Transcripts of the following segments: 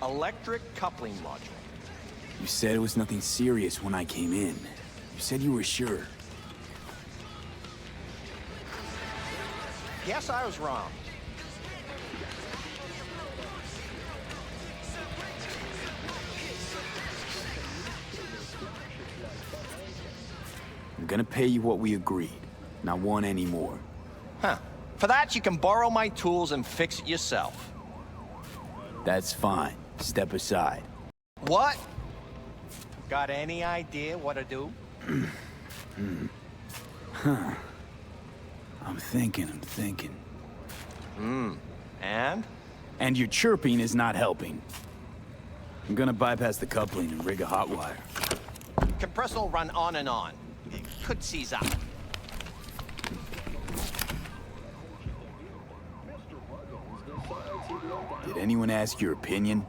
electric coupling module. You said it was nothing serious when I came in. You said you were sure. Guess I was wrong. I'm gonna pay you what we agreed. Not one anymore. Huh. For that, you can borrow my tools and fix it yourself. That's fine. Step aside. What? Got any idea what to do? I'm thinking. And? And your chirping is not helping. I'm gonna bypass the coupling and rig a hot wire. Compressor will run on and on. It could seize up. Did anyone ask your opinion?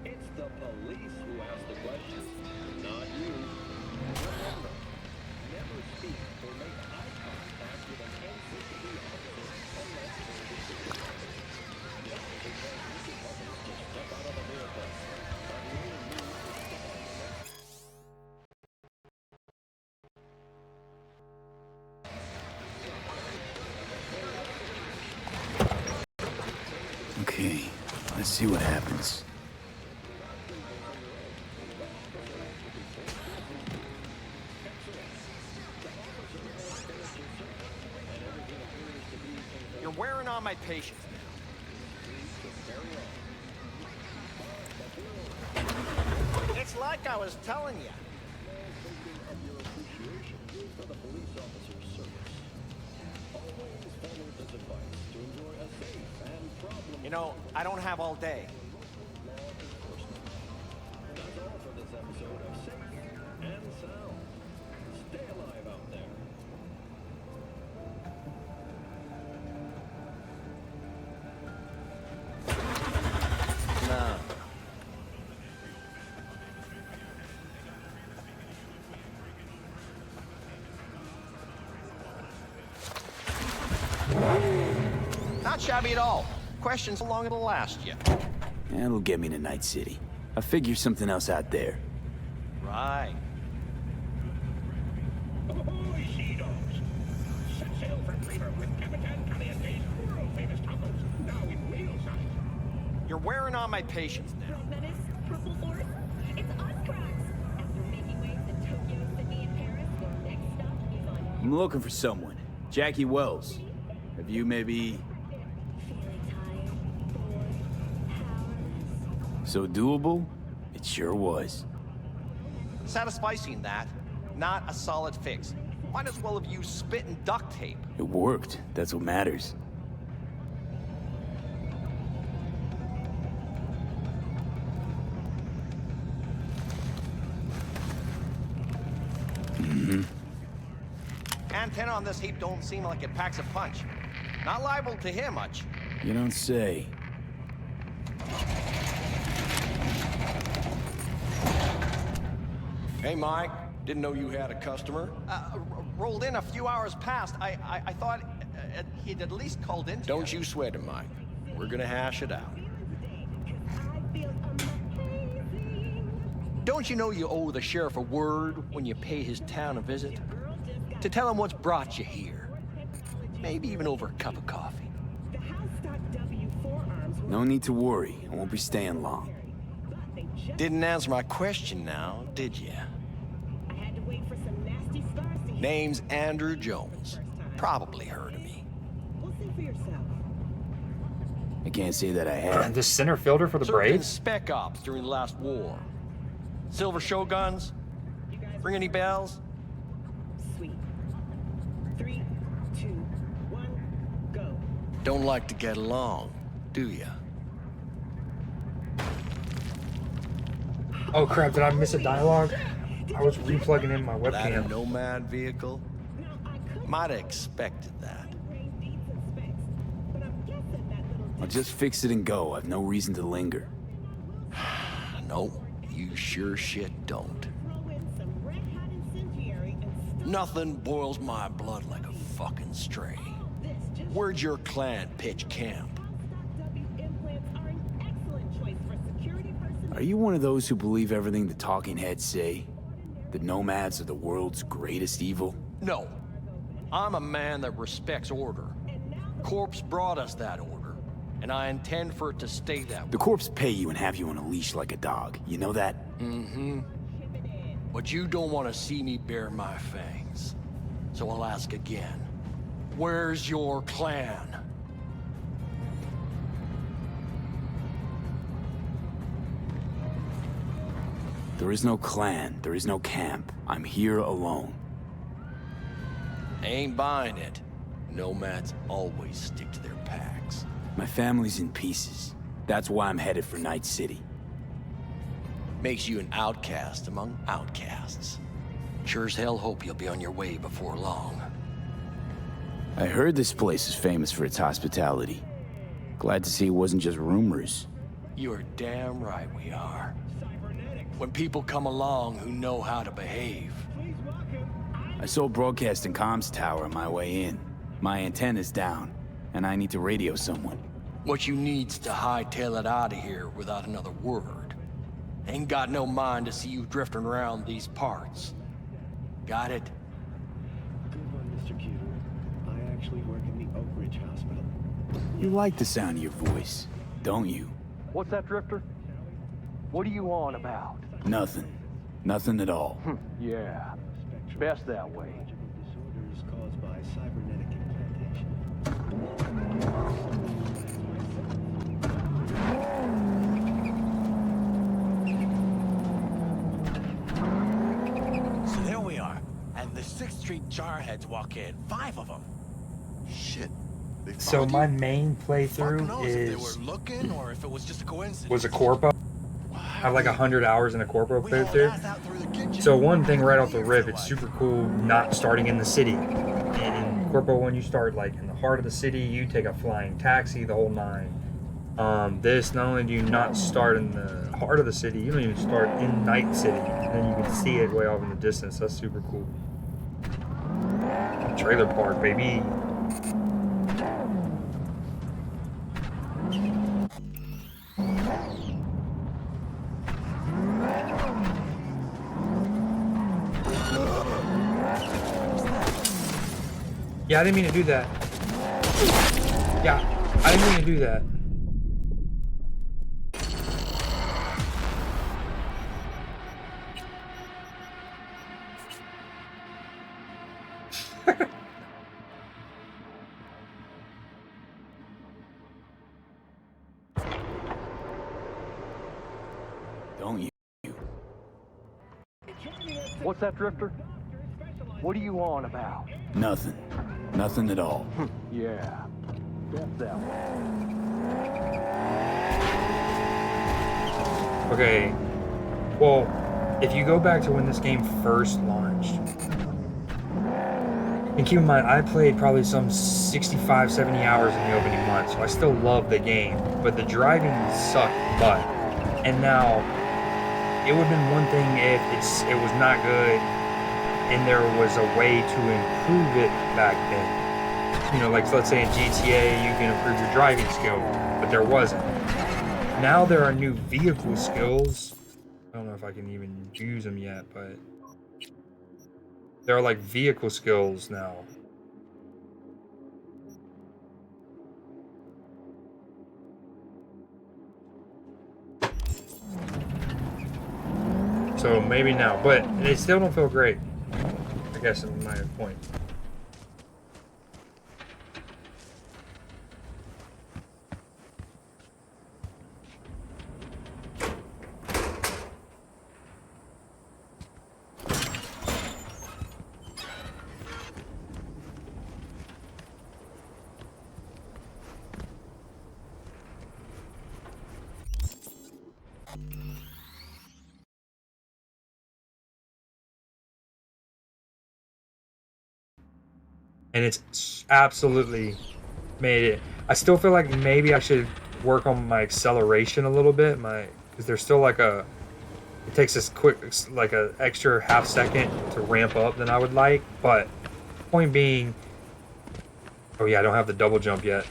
It's the police who ask the questions, not you. Remember, never speak or make eye contact with an NCPD officer unless they're the just step out of the vehicle. Okay, let's see what happens. You're wearing on my patience. It's like I was telling you. You know, I don't have all day. That's all for this episode of Safe and Sound. Stay alive out there. No. Not shabby at all. Questions how long it'll last you. That'll get me to Night City. I'll figure something else out there. Right. Ahoy, sea dogs! Set sail for Playthru with Capitan Caliente's world-famous tacos, now in whale size. You're wearing on my patience now. Menace, Purple Force, it's us cracks. After making waves in Tokyo, Sydney, and Paris, your next stop is on I'm looking for someone. Jackie Wells. Have you maybe... feeling tired, bored, powerless. So doable? It sure was. Satisficing that, not a solid fix. Might as well have used spit and duct tape. It worked. That's what matters. Antenna on this heap don't seem like it packs a punch. Not liable to hear much. You don't say. Hey, Mike. Didn't know you had a customer. Rolled in a few hours past. I thought he'd at least called in. Don't you sweat it, Mike. We're gonna hash it out. I feel amazing. Don't you know you owe the sheriff a word when you pay his town a visit? To tell him what's brought you here. Maybe even over a cup of coffee. The house stocked W forearms. No need to worry. I won't be staying long. Didn't answer my question now, did you? I had to wait for some nasty scars to heal. Name's Andrew Jones. Probably heard of me. We'll see for yourself. I can't say that I have. The center fielder for the Served in Braves? spec ops during the last war. Silver Shoguns? You guys Ring any bells? sweet. 3, 2, 1, go. Don't like to get along, do ya? Oh crap, did I miss a dialogue? I was replugging in my That a webcam. Nomad vehicle? Now, I could Might have expected that. rain beats and specs, but I'm guessing that little I'll just fix it and go. I've no reason to linger. No, you sure shit don't. throw in some red-hot incendiary and stuff Nothing boils my blood like a fucking stray. this just Where'd your clan pitch camp? Are you one of those who believe everything the talking heads say? That nomads are the world's greatest evil? No. I'm a man that respects order. Corpse brought us that order, and I intend for it to stay that way. The corpse pay you and have you on a leash like a dog. You know that? Mm-hmm. But you don't want to see me bare my fangs. So I'll ask again. Where's your clan? There is no clan. There is no camp. I'm here alone. Ain't buying it. Nomads always stick to their packs. My family's in pieces. That's why I'm headed for Night City. Makes you an outcast among outcasts. Sure as hell hope you'll be on your way before long. I heard this place is famous for its hospitality. Glad to see it wasn't just rumors. You're damn right we are. When people come along who know how to behave. I saw broadcasting comms tower on my way in. My antenna's down, and I need to radio someone. What you need's to hightail it out of here without another word. Ain't got no mind to see you drifting around these parts. Got it? Good one, Mr. Cuter. I actually work in the Oak Ridge Hospital. You like the sound of your voice, don't you? What's that, Drifter? What are you on about? Nothing. Nothing at all. Yeah, best that way. Disorders caused by cybernetic implantation. So there we are, and the 6th Street jarheads walk in. 5 of them. Shit. They So found my you? main Fuck playthrough knows if they is were looking or if it was just a coincidence. was a corpo. I have like 100 hours in a corpo We hauled playthrough. ass out through the kitchen. So one thing right off the rip, it's super cool not starting in the city. In Corpo, when you start like in the heart of the city, you take a flying taxi, the whole nine. This, not only do you not start in the heart of the city, you don't even start in Night City. And then you can see it way off in the distance. That's super cool. Trailer park, baby. Yeah, I didn't mean to do that. Yeah, I didn't mean to do that. Don't you? What's that, Drifter? What are you on about? Nothing. Nothing at all. Yeah, best that way. Okay, well, if you go back to when this game first launched, and keep in mind, I played probably some 65, 70 hours in the opening month, so I still love the game, but the driving sucked butt. And now, it would have been one thing if it was not good, and there was a way to improve it back then. You know, like let's say in GTA, you can improve your driving skill, but there wasn't. Now there are new vehicle skills. I don't know if I can even use them yet, but there are like vehicle skills now. So maybe now, but they still don't feel great. I guess is my point. And it's absolutely made it. I still feel like maybe I should work on my acceleration a little bit, because there's still like it takes this quick, like a extra half second to ramp up than I would like. But point being, oh yeah, I don't have the double jump yet.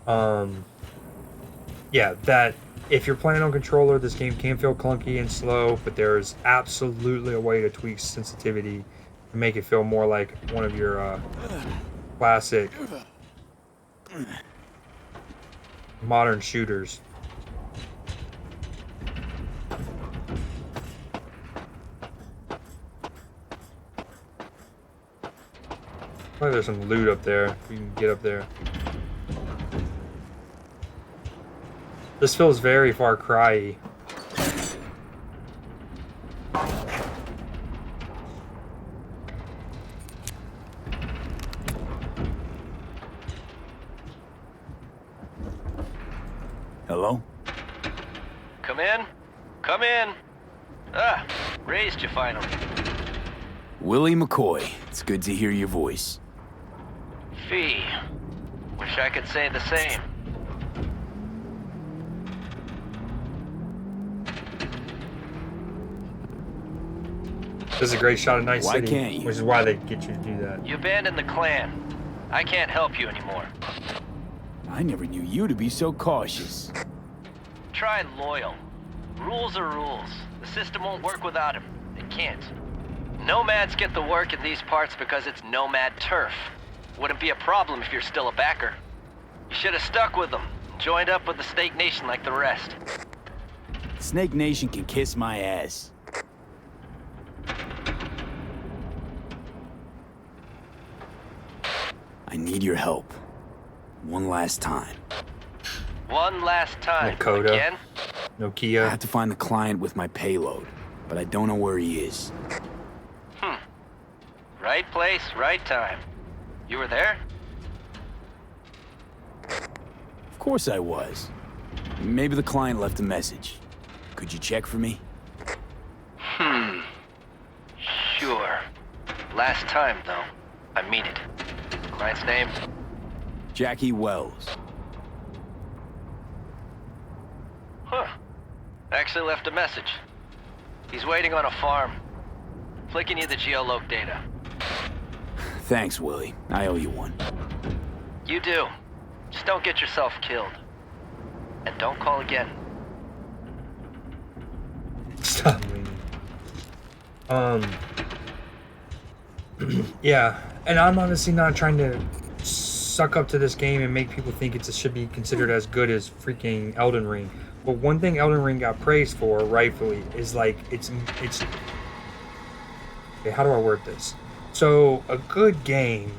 Yeah, that if you're playing on controller, this game can feel clunky and slow, but there's absolutely a way to tweak sensitivity to make it feel more like one of your classic modern shooters. Probably there's some loot up there. If you can get up there. This feels very Far Cry-y. Hello? Come in. Come in. Ah, raised you finally. Willie McCoy. It's good to hear your voice. Fee. Wish I could say the same. This is a great shot of Night Why City, can't you? which is why they get you to do that. You abandoned the clan. I can't help you anymore. I never knew you to be so cautious. Try loyal. Rules are rules. The system won't work without him. It can't. Nomads get the work in these parts because it's Nomad turf. Wouldn't be a problem if you're still a backer. You should have stuck with them. Joined up with the Snake Nation like the rest. Snake Nation can kiss my ass. I need your help. One last time. One last time. Nakota. Again? I Nokia. have to find the client with my payload, but I don't know where he is. Right place, right time. You were there? Of course I was. Maybe the client left a message. Could you check for me? Sure. Last time, though. I mean it. Client's name? Jackie Wells. Huh. Actually left a message. He's waiting on a farm. Flicking you the geoloc data. Thanks, Willie. I owe you one. You do. Just don't get yourself killed. And don't call again. Stop. Yeah, and I'm honestly not trying to suck up to this game and make people think it should be considered as good as freaking Elden Ring. But one thing Elden Ring got praised for, rightfully, is like it's. Okay, how do I word this? So a good game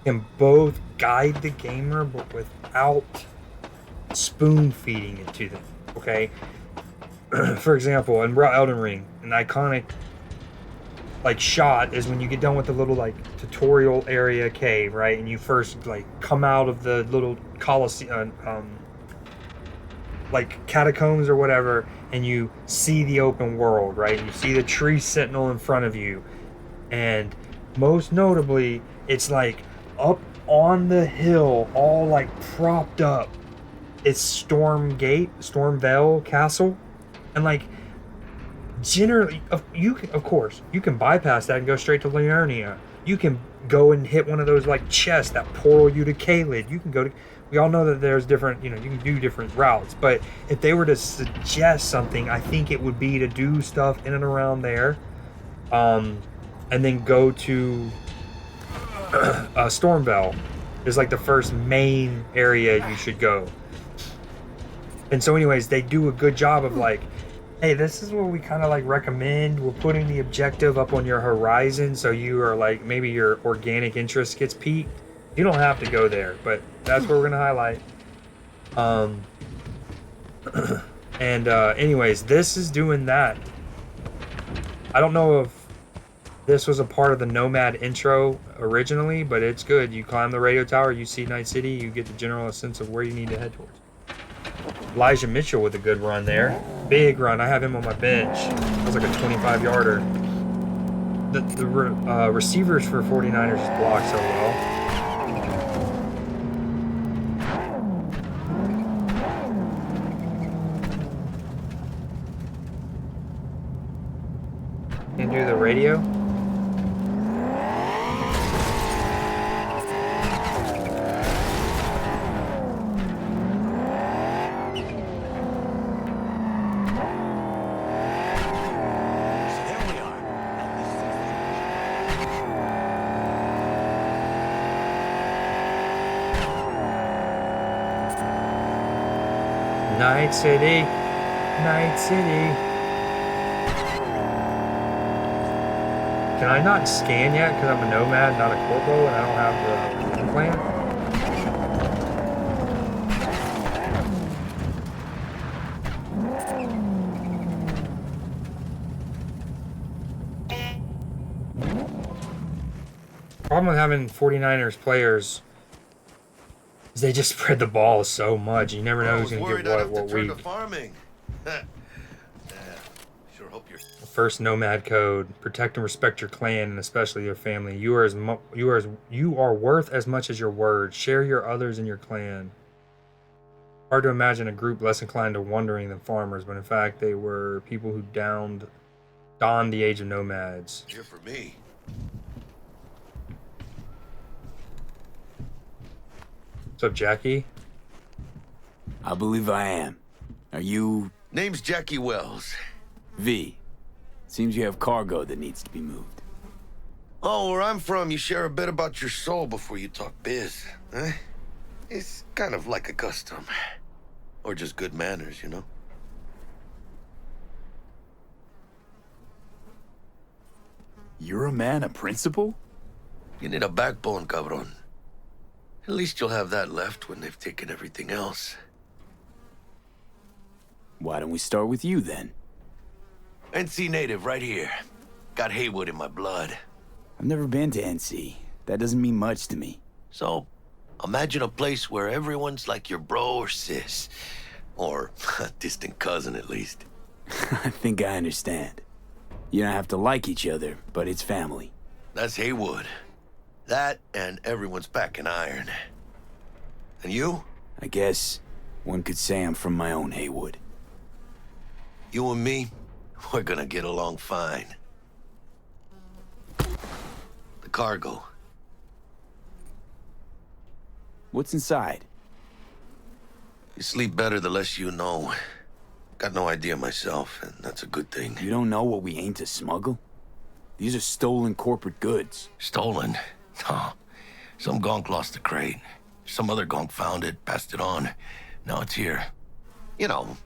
can both guide the gamer, but without spoon feeding it to them. Okay. For example, in Elden Ring, an iconic like shot is when you get done with the little like tutorial area cave, right? And you first like come out of the little Colosseum, like catacombs or whatever, and you see the open world, right? You see the tree sentinel in front of you, and most notably, it's like up on the hill, all like propped up. It's Stormvale Castle, and like generally, of course, you can bypass that and go straight to Liurnia. You can go and hit one of those like chests that portal you to Caelid. You can go to. We all know that there's different, you can do different routes. But if they were to suggest something, I think it would be to do stuff in and around there, and then go to Stormvale. Is like the first main area you should go. And so, anyways, they do a good job of like, hey, this is what we kind of like recommend. We're putting the objective up on your horizon, so you are like, maybe your organic interest gets piqued. You don't have to go there, but that's what we're gonna highlight. Anyways, this is doing that. I don't know if this was a part of the Nomad intro originally, but it's good. You climb the radio tower, you see Night City, you get the general sense of where you need to head towards. Elijah Mitchell with a good run there. Big run. I have him on my bench. That was like a 25-yarder. The receivers for 49ers just block so well. Can do the radio. Night City. Night City. Can I not scan yet because I'm a nomad, not a corpo, and I don't have the plan? Problem with having 49ers players is they just spread the ball so much. You never know who's going to get what week. Farming. Sure hope you're... First nomad code: protect and respect your clan and especially your family. You are worth as much as your word. Share your others in your clan. Hard to imagine a group less inclined to wandering than farmers, but in fact they were people who donned the age of nomads. Here for me. What's up, Jackie? I believe I am. Are you... Name's Jackie Wells. V? Seems you have cargo that needs to be moved. Oh, where I'm from, you share a bit about your soul before you talk biz, huh? It's kind of like a custom. Or just good manners, you know? You're a man of principle? You need a backbone, cabron. At least you'll have that left when they've taken everything else. Why don't we start with you, then? NC native, right here. Got Haywood in my blood. I've never been to NC. That doesn't mean much to me. So, imagine a place where everyone's like your bro or sis. Or a distant cousin, at least. I think I understand. You don't have to like each other, but it's family. That's Haywood. That and everyone's packing iron. And you? I guess one could say I'm from my own Haywood. You and me, we're gonna get along fine. The cargo. What's inside? You sleep better the less you know. Got no idea myself, and that's a good thing. You don't know what we aim to smuggle? These are stolen corporate goods. Stolen? No. Some gonk lost the crate. Some other gonk found it, passed it on. Now it's here. You know,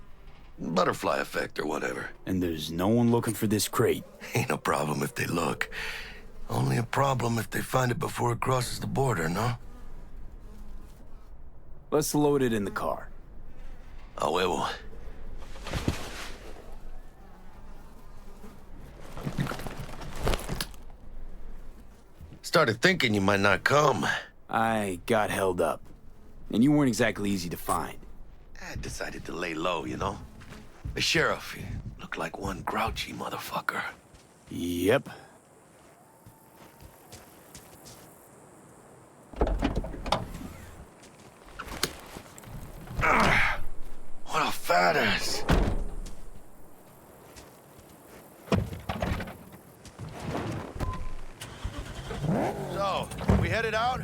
butterfly effect or whatever. And there's no one looking for this crate. Ain't a problem if they look. Only a problem if they find it before it crosses the border, no? Let's load it in the car. A huevo. Started thinking you might not come. I got held up. And you weren't exactly easy to find. I decided to lay low, you know? The sheriff, he looked like one grouchy motherfucker. Yep. What a fat ass. So, we headed out?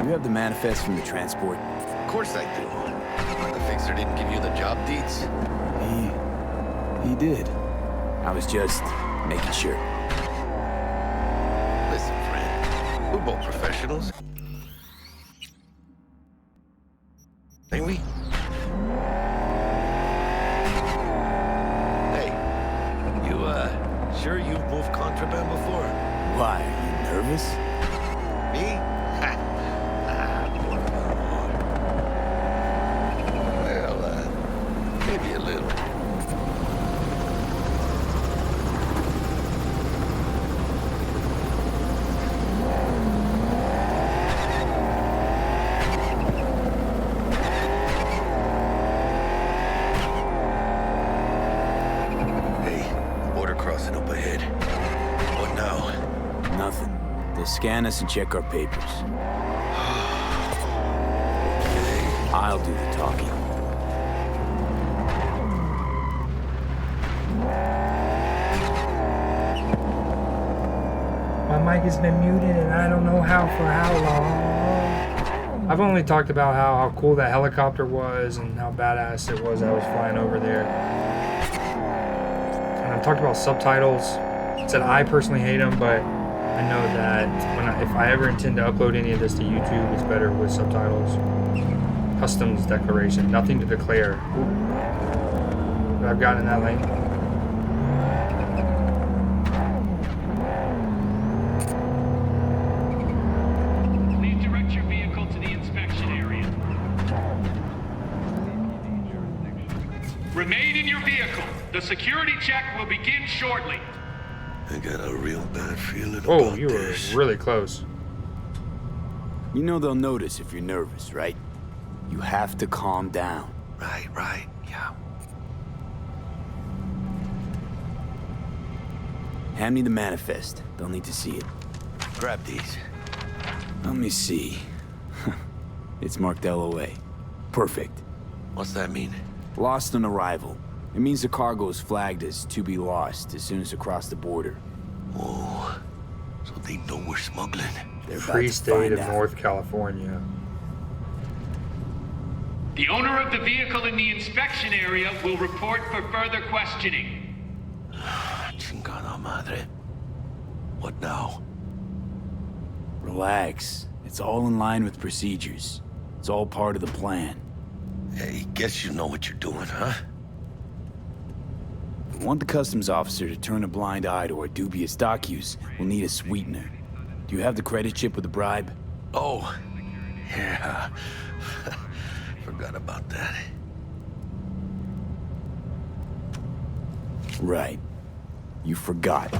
You have the manifest from the transport? Of course I do. The fixer didn't give you the job deeds? He did. I was just making sure. Listen, friend. We're both professionals. Ain't we? Hey, you, sure you've moved contraband before? Why, are you nervous? Me? Well, maybe a little. Hey, border crossing up ahead. What now? Nothing. They'll scan us and check our papers. I'll do the talking. My mic has been muted and I don't know how for how long. I've only talked about how cool that helicopter was and how badass it was that I was flying over there. And I've talked about subtitles. Said I personally hate them, but I know that if I ever intend to upload any of this to YouTube, it's better with subtitles. Customs declaration, nothing to declare. Ooh. I've gotten in that lane. Please direct your vehicle to the inspection area. Remain in your vehicle. The security check will begin shortly. I got a real bad feeling Oh, about you were this. really close. You know they'll notice if you're nervous, right? You have to calm down. Right, yeah. Hand me the manifest. They'll need to see it. Grab these. Let me see. It's marked LOA. Perfect. What's that mean? Lost on arrival. It means the cargo is flagged as to be lost as soon as it crossed the border. Oh, so they know we're smuggling. They're about Free to state find of out. North California. The owner of the vehicle in the inspection area will report for further questioning. Chingada madre. What now? Relax. It's all in line with procedures. It's all part of the plan. Hey, guess you know what you're doing, huh? If we want the customs officer to turn a blind eye to our dubious dock use, we'll need a sweetener. Do you have the credit chip with the bribe? Oh, yeah. Forgot about that. Right. You forgot.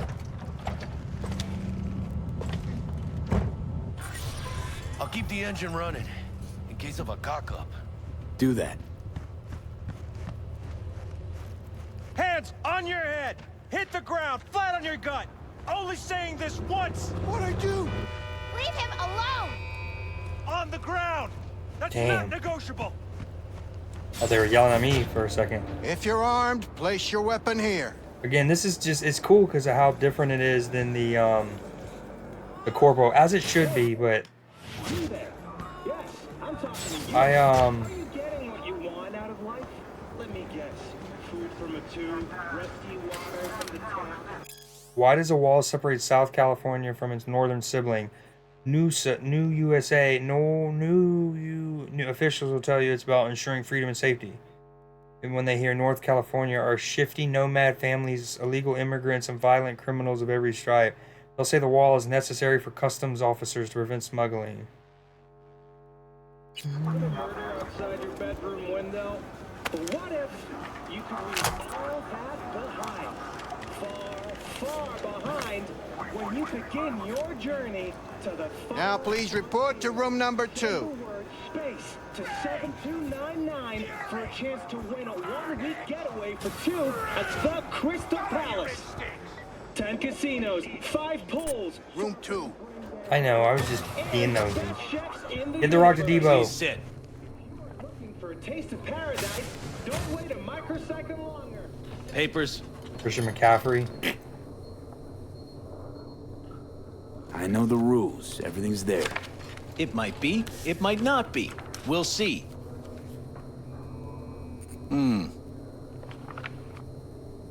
I'll keep the engine running in case of a cock-up. Do that. Hands on your head! Hit the ground, flat on your gut! Only saying this once! What'd I do? Leave him alone! On the ground! That's Damn. not negotiable! Oh, they were yelling at me for a second. If you're armed, place your weapon here. Again, this is just, it's cool because of how different it is than the corporal, as it should be, but I Are you getting what you want out of life? Let me guess. Food from a tube, rusty water from the tap. why does a wall separate South California from its northern sibling? New USA, new officials will tell you it's about ensuring freedom and safety. And when they hear North California are shifty nomad families, illegal immigrants, and violent criminals of every stripe, they'll say the wall is necessary for customs officers to prevent smuggling. Murder outside your bedroom window. But what if you could leave all that behind? Far, far behind when you begin your journey to the Now please report to room number 2. word space to 7299 for a chance to win a one-week getaway for 2 at the Crystal Palace. 10 casinos, 5 pools. Room 2. I know, I was just being nosy. Chefs in the Get the rock to Debo. Sit. Looking for a taste of paradise? Don't wait a microsecond longer. Papers. Christian McCaffrey. I know the rules. Everything's there. It might be, it might not be. We'll see.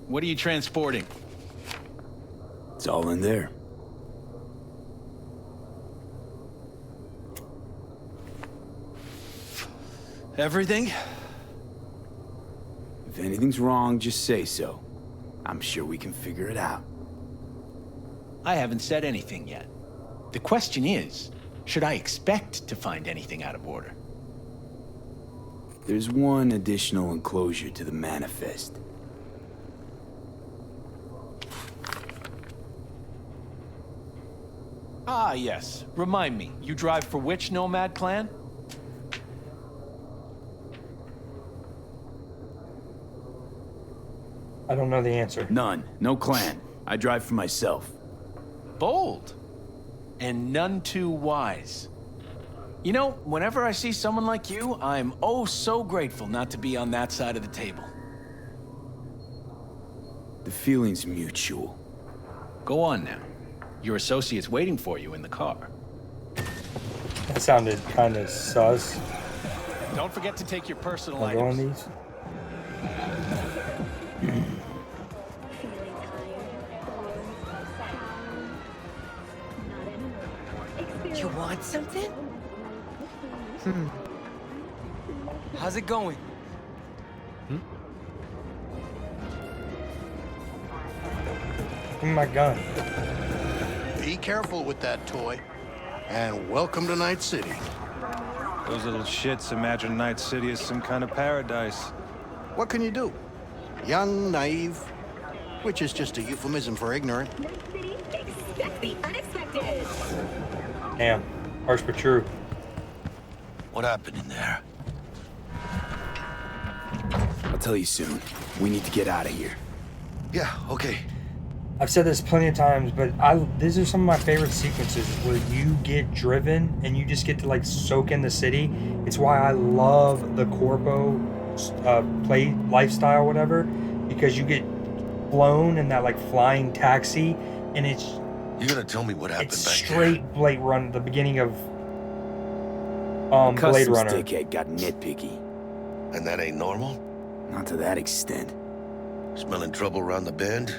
What are you transporting? It's all in there. Everything? If anything's wrong, just say so. I'm sure we can figure it out. I haven't said anything yet. The question is, should I expect to find anything out of order? There's one additional enclosure to the manifest. Ah, yes. Remind me, you drive for which Nomad clan? I don't know the answer. None. No clan. I drive for myself. Bold. And none too wise. You know, whenever I see someone like you, I'm oh so grateful not to be on that side of the table. The feeling's mutual. Go on now. Your associate's waiting for you in the car. That sounded kind of sus. Don't forget to take your personal Am I going items. these? You want something? How's it going? Give me my gun. Be careful with that toy. And welcome to Night City. Those little shits imagine Night City as some kind of paradise. What can you do? Young, naive, which is just a euphemism for ignorant. Expect the unexpected. Damn. Harsh but true. What happened in there? I'll tell you soon. We need to get out of here. Yeah, okay. I've said this plenty of times, but these are some of my favorite sequences where you get driven and you just get to like soak in the city. It's why I love the Corpo play lifestyle, whatever, because you get flown in that like flying taxi, and it's You gonna tell me what happened it's back straight Blade Runner, the beginning of Blade Customs Runner. dickhead got nitpicky. there? And that ain't normal? Not to that extent. Smelling trouble around the bend?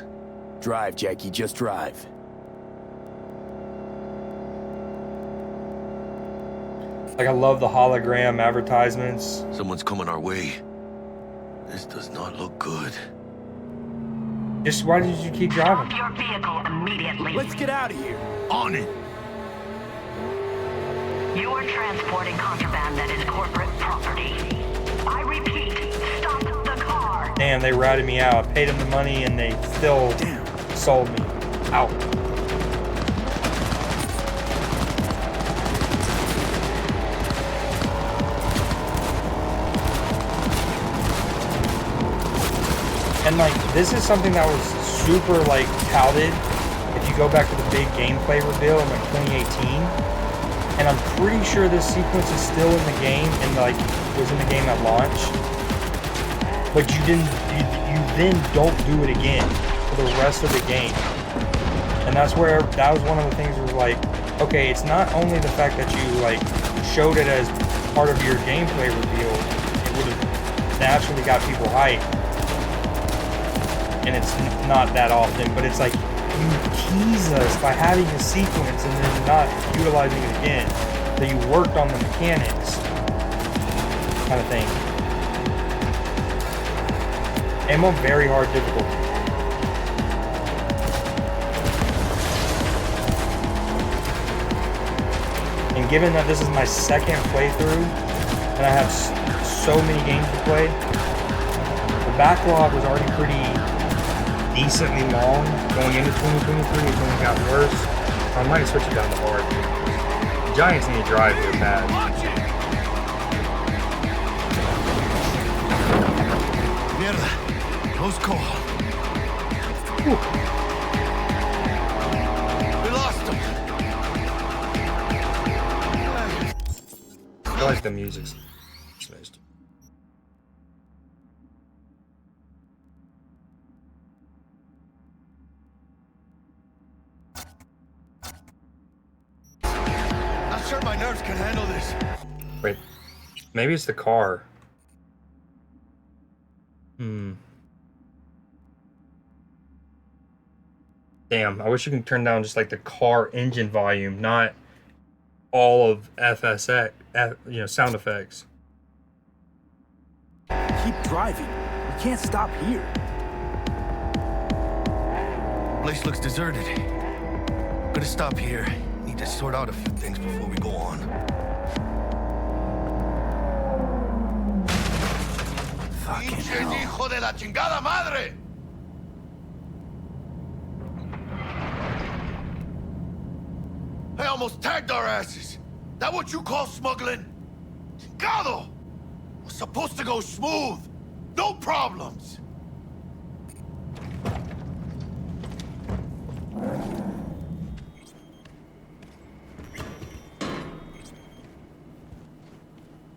Drive, Jackie, just drive. Like I love the hologram advertisements. Someone's coming our way. This does not look good. Just why did you keep driving? Your vehicle immediately. Let's get out of here. On it! You are transporting contraband that is corporate property. I repeat, stop the car. Damn, they ratted me out. I paid them the money and they still sold me out. And like, this is something that was super like touted if you go back to the big gameplay reveal in like 2018. And I'm pretty sure this sequence is still in the game and like was in the game at launch. But you then don't do it again for the rest of the game. And that was one of the things where like, okay, it's not only the fact that you like showed it as part of your gameplay reveal, it would have naturally got people hyped. And it's not that often, but it's like, you tease us by having a sequence and then not utilizing it again. So you worked on the mechanics, kind of thing. I'm on very hard difficulty. And given that this is my second playthrough, and I have so many games to play, the backlog was already pretty decently long going into 2023. It's only gotten worse. So I might switch it down to hard. The Giants need to drive here bad. Mierda. Close call. Whew. We lost him. I like the music. Dismissed. Not sure my nerves can handle this. Wait, maybe it's the car. Damn, I wish you could turn down just like the car engine volume, not all of FSX, sound effects. Keep driving. We can't stop here. Place looks deserted. Gonna stop here. Need to sort out a few things before we go on. Fucking hell. Hijo de la chingada madre! I almost tagged our asses. That what you call smuggling? Chingado! Was supposed to go smooth. No problems.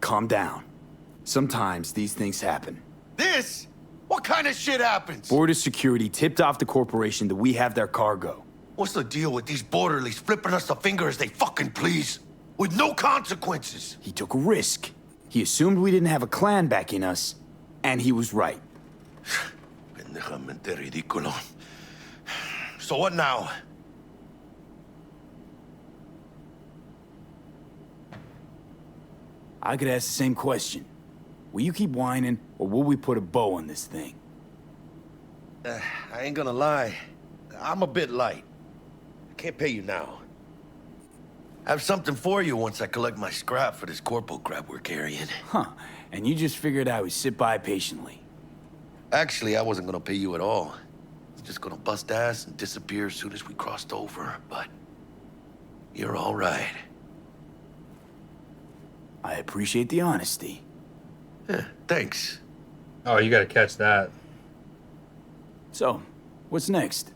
Calm down. Sometimes these things happen. This? What kind of shit happens? Border security tipped off the corporation that we have their cargo. What's the deal with these borderlies flipping us the finger as they fucking please? with no consequences. He took a risk. He assumed we didn't have a clan backing us, and he was right. Pendejamente ridículo. So what now? I could ask the same question. Will you keep whining, or will we put a bow on this thing? I ain't gonna lie. I'm a bit light. I can't pay you now. I have something for you once I collect my scrap for this corpo crap we're carrying. Huh, and you just figured I would sit by patiently. Actually, I wasn't gonna pay you at all. I was just gonna bust ass and disappear as soon as we crossed over, but you're all right. I appreciate the honesty. Yeah, thanks. Oh, you gotta catch that. So, what's next?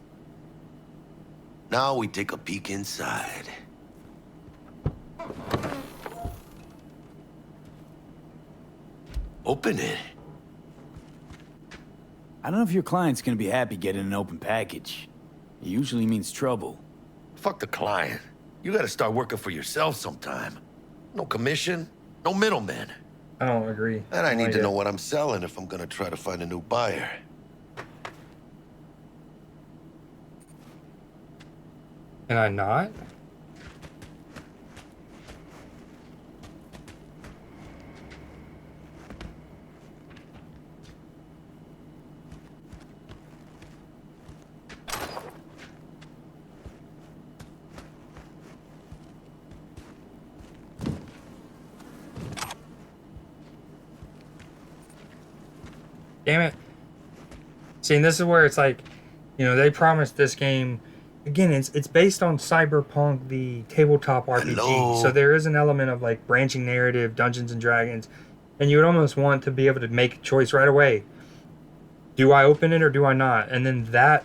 Now we take a peek inside. Open it. I don't know if your client's gonna be happy getting an open package. It usually means trouble. Fuck the client. You gotta start working for yourself sometime. No commission, no middleman. I don't agree. And I need like to it. know what I'm selling if I'm gonna try to find a new buyer. Can I not? Damn it. See, and this is where it's like, you know, they promised this game. Again, it's based on Cyberpunk, the tabletop RPG. Hello? So there is an element of like branching narrative, Dungeons and Dragons, and you would almost want to be able to make a choice right away. Do I open it or do I not? And then that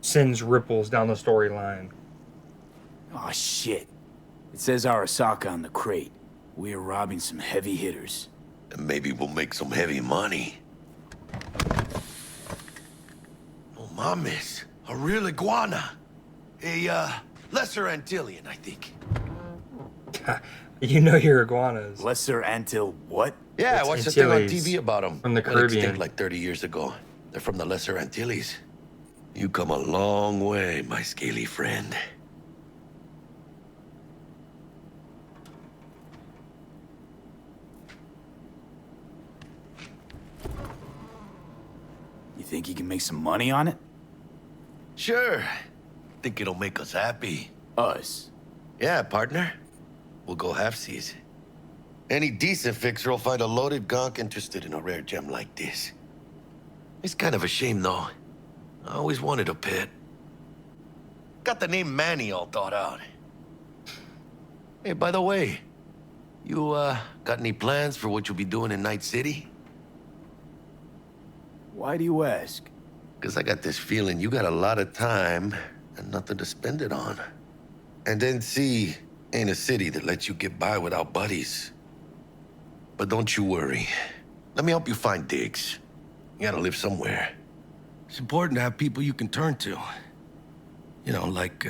sends ripples down the storyline. Oh shit. It says Arasaka on the crate. We are robbing some heavy hitters. And maybe we'll make some heavy money. Oh, mames. A real iguana. A, lesser Antillean, I think. You know your iguanas. Lesser Antil what? Yeah, It's I watched a thing on Antilles TV about them. from the Caribbean. Like 30 years ago. They're from the Lesser Antilles. You come a long way, my scaly friend. You think you can make some money on it? Sure. Think it'll make us happy. Us? Yeah, partner. We'll go halfsies. Any decent fixer will find a loaded gonk interested in a rare gem like this. It's kind of a shame, though. I always wanted a pet. Got the name Manny all thought out. Hey, by the way, you, got any plans for what you'll be doing in Night City? Why do you ask? 'Cause I got this feeling you got a lot of time and nothing to spend it on. And NC ain't a city that lets you get by without buddies. But don't you worry. Let me help you find digs. You gotta live somewhere. It's important to have people you can turn to. You know, like,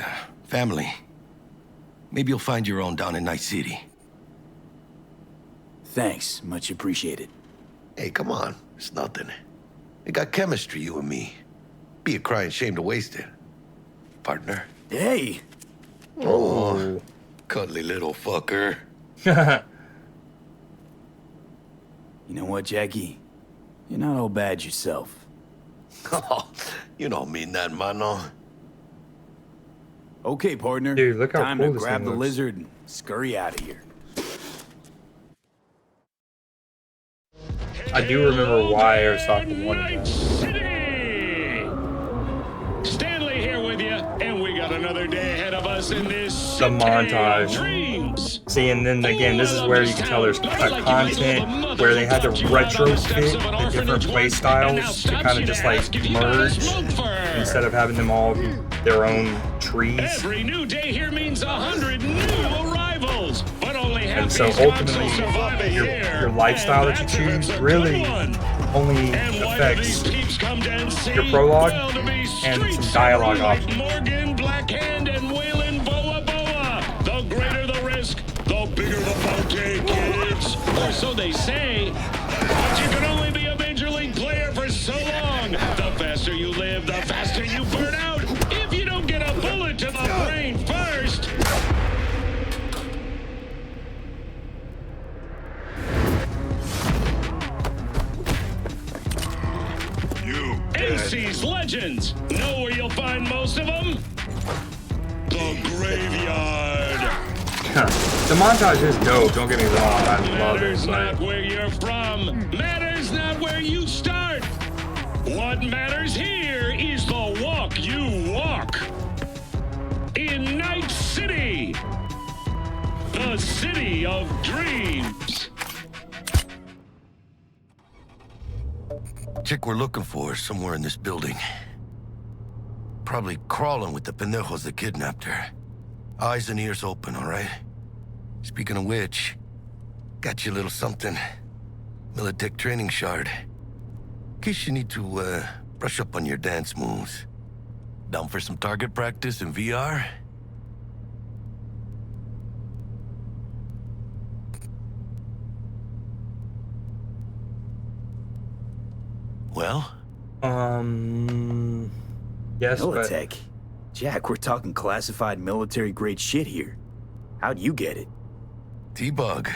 family. Maybe you'll find your own down in Night City. Thanks, much appreciated. Hey, come on. It's nothing. We got chemistry, you and me. Be a crying shame to waste it. Partner. Hey! Oh, cuddly little fucker. You know what, Jackie? You're not all bad yourself. Oh, you don't mean that, mano. Okay, partner. Dude, look how Time cool to this grab thing the looks. lizard and scurry out of here. I do remember why Arasaka wanted that. City! Stanley here with you, and we got another day ahead of us in this The city montage. of dreams. See, and then again, this is where you can tell there's content where they had to retrofit the different play styles to kind of just like merge instead of having them all be their own trees. Every new day here means 100 new arrivals, but only half And so these guns ultimately, will survive a year. your lifestyle that you That's who's choose the really good one. only And one of these affects peeps come to NC, your prologue well, to be and street some dialogue savvy like options. Morgan, Blackhand, and Waylon Boa Boa. The greater the risk, The bigger the bouquet, kids. Or so they say. But you can only be a major league player for so long. The faster you live, the faster you burn out. If you don't get a bullet to the brain first. AC's Legends. Know where you'll find most of them? The graveyard. The montage is dope, don't get me wrong, I love it. Matters not where you're from. Matters not where you start. What matters here is the walk you walk. In Night City. The city of dreams. Chick we're looking for is somewhere in this building. Probably crawling with the pendejos that kidnapped her. Eyes and ears open, all right? Speaking of which, got you a little something. Militech training shard. In case you need to, brush up on your dance moves. Down for some target practice in VR? Well? Yes, Militech? but... Jack, we're talking classified military-grade shit here. How'd you get it? T-Bug.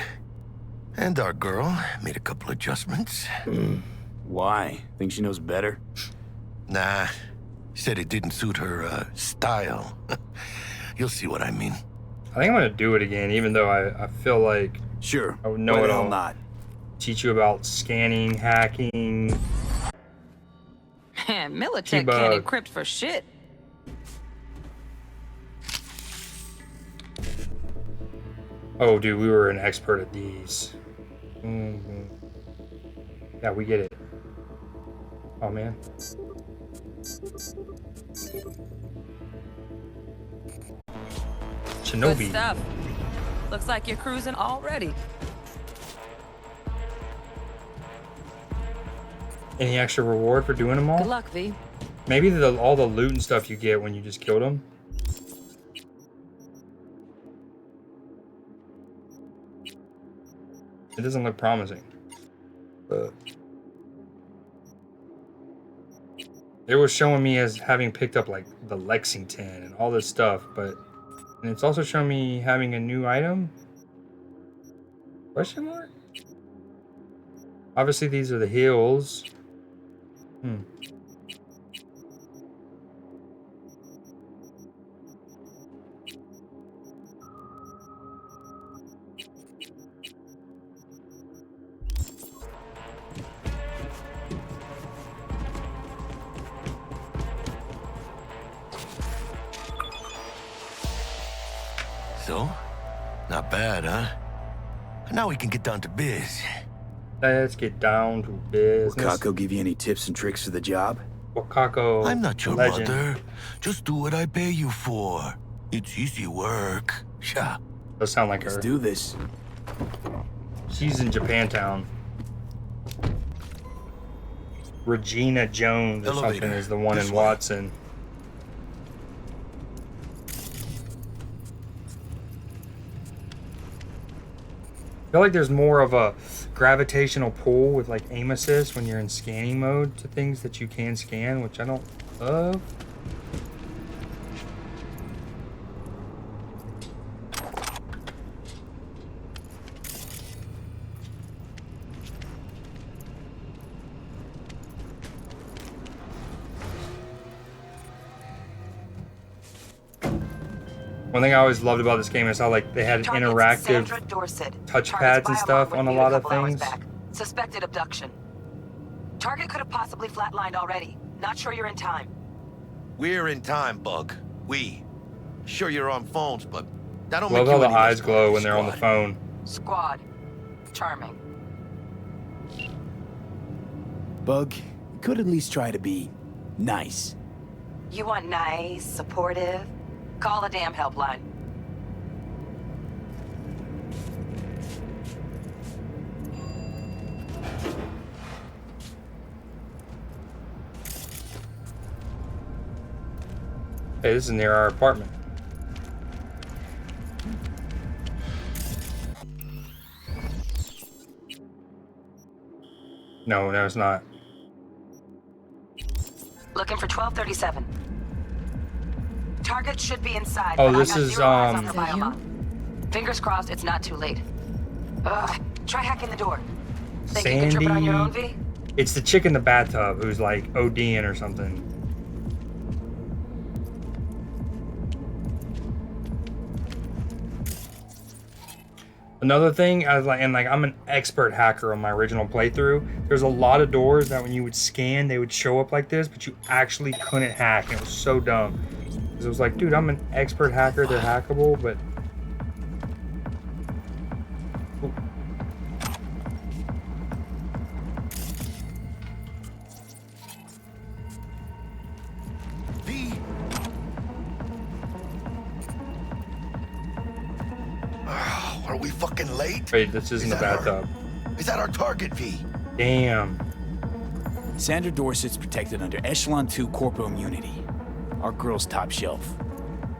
And our girl made a couple adjustments. Why? Think she knows better? Nah. Said it didn't suit her, style. You'll see what I mean. I think I'm gonna do it again, even though I feel like... Sure. I would know it all. Not. Teach you about scanning, hacking... Man, Militech can't encrypt for shit. Oh, dude, we were an expert at these. Yeah, we get it. Oh, man. Shinobi. Good stuff. Looks like you're cruising already. Any extra reward for doing them all? Good luck, V. Maybe all the loot and stuff you get when you just killed them. It doesn't look promising. But it was showing me as having picked up like the Lexington and all this stuff, and it's also showing me having a new item? Question mark? Obviously these are the hills. So, not bad, huh? Now we can get down to biz. Let's get down to business. Wakako give you any tips and tricks for the job? Wakako, I'm not your legend. mother. Just do what I pay you for. It's easy work. Yeah. Does sound like Let's her. do this. She's in Japantown. Regina Jones or Elevator. something is the one This in way. Watson. I feel like there's more of a gravitational pull with like aim assist when you're in scanning mode to things that you can scan, which I don't love. One thing I always loved about this game is how like they had interactive touchpads and stuff on a lot of things. Suspected abduction. Target could have possibly flatlined already. Not sure you're in time. We're in time, Bug. Sure you're on phones, but that don't Love make you how the any less eyes part glow of when they're on the squad. phone. Squad. Charming. Bug, you could at least try to be nice. You want nice, supportive? Call the damn helpline. Hey, this is near our apartment. No, it's not. Looking for 1237. Target should be inside. Oh, but this I got is, 0 eyes on her Is that biomod. Fingers crossed it's not too late. Try hacking the door. Think you can trip it on your own, V? Sandy. It's the chick in the bathtub who's like ODing or something. Another thing, I'm an expert hacker on my original playthrough. There's a lot of doors that when you would scan, they would show up like this, but you actually couldn't hack. And it was so dumb. Because it was like, dude, I'm an expert hacker. They're hackable, but... Ooh. Are we fucking late? Wait, this isn't the bathtub. Is that our target, V? Damn. Sandra Dorset's protected under Echelon 2 Corpo Immunity. Our girl's top shelf.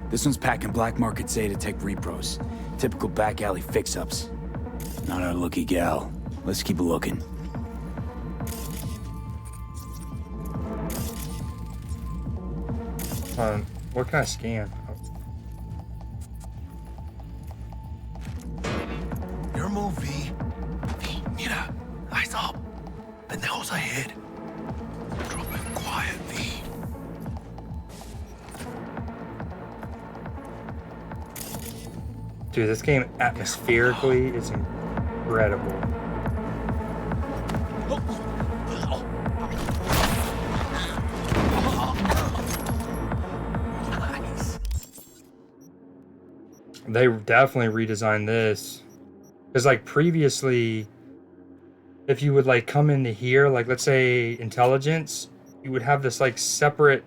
This one's packing black market Zeta Tech repros. Typical back alley fix-ups. Not our lucky gal. Let's keep looking. What kind of scan? Your move, V. V, mira. Eyes up. Pendejos ahead. Drop it quiet, V. Dude, this game atmospherically is incredible. Nice. They definitely redesigned this. Because like previously, if you would like come into here, like let's say intelligence, you would have this like separate,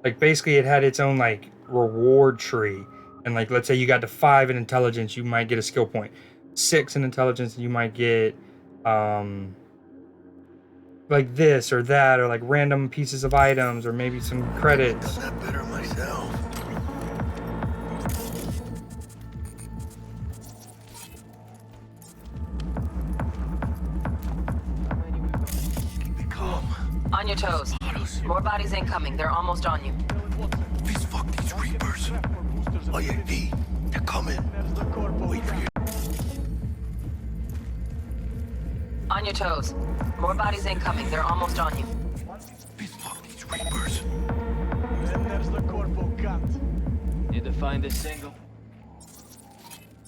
like basically it had its own like reward tree. And like, let's say you got to 5 in intelligence, you might get a skill point. 6 in intelligence, you might get like this or that, or like random pieces of items, or maybe some credits. I've done that better myself. Keep it calm. On your toes. More bodies incoming. They're almost on you. Please fuck these Reapers. Oh yeah, V, they're coming. Wait for you. On your toes. More bodies incoming. They're almost on you. Please fuck these Reapers. Then there's the corpo cunt. Need to find a single.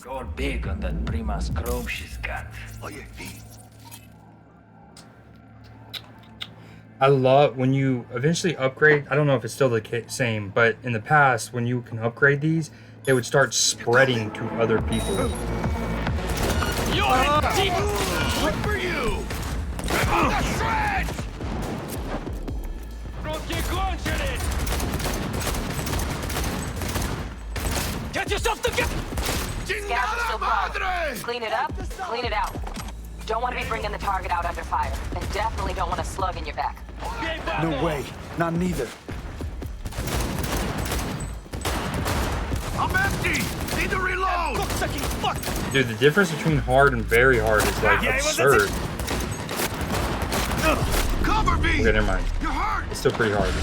Go big on that Prima's chrome she's got. Oh yeah, V. I love when you eventually upgrade. I don't know if it's still the same, but in the past, when you can upgrade these, they would start spreading to other people. You're in deep. Look for you. Get yourself together. Scavs are still crawling. Clean it up. Clean it out. Don't want to be bringing the target out under fire, and definitely don't want a slug in your back. No way. Not neither. I'm empty. Need to reload. Dude, the difference between hard and very hard is like absurd. Cover me. Okay, never mind. You're hurt. It's still pretty hard.